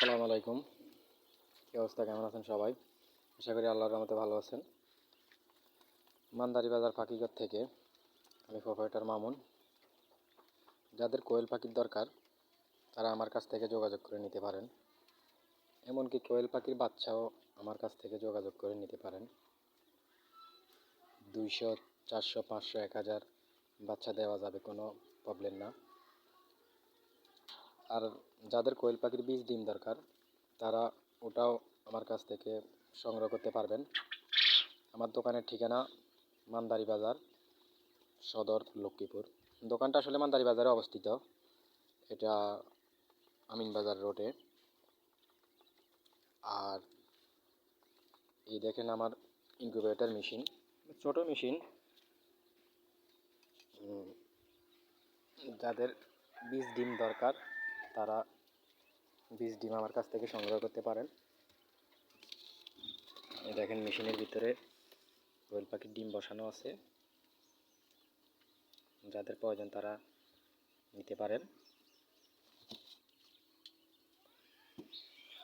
আসসালামু আলাইকুম। কী অবস্থা, কেমন আছেন সবাই? আশা করি আল্লাহর রহমতে ভালো আছেন। মান্দারি বাজার পাখিঘর থেকে আমি প্রোপাইটার মামুন। যাদের কোয়েল পাখির দরকার তারা আমার কাছ থেকে যোগাযোগ করে নিতে পারেন। এমনকি কোয়েল পাখির বাচ্চাও আমার কাছ থেকে যোগাযোগ করে নিতে পারেন। 200, 400, 500, 1000 বাচ্চা দেওয়া যাবে, কোনো প্রবলেম না। আর যাদের কোয়েল পাখির বীজ ডিম দরকার তারা ওটাও আমার কাছ থেকে সংগ্রহ করতে পারবেন। আমার দোকানের ঠিকানা মান্দারি বাজার, সদর, লক্ষ্মীপুর। দোকানটা আসলে মান্দারি বাজারে অবস্থিত, এটা আমিন বাজার রোডে। আর এই দেখেন আমার ইনকিউবেটর মেশিন, ছোট মেশিন। যাদের বীজ ডিম দরকার তারা বীজ ডিম আমার কাছ থেকে সংগ্রহ করতে পারেন। এই দেখেন মেশিনের ভিতরে কোয়েল পাখির ডিম বসানো আছে, যাদের প্রয়োজন তারা নিতে পারেন।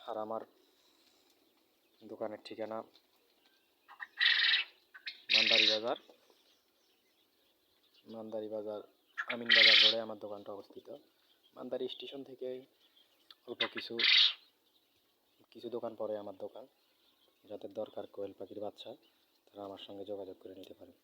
আর আমার দোকানের ঠিকানা মান্দারি বাজার, আমিন বাজার রোডে আমার দোকানটা অবস্থিত। মান্দারি স্টেশন থেকে অল্প কিছু দোকান পরে আমার দোকান। যাদের দরকার কোয়েল পাখির বাচ্চা তারা আমার সঙ্গে যোগাযোগ করে নিতে পারেন।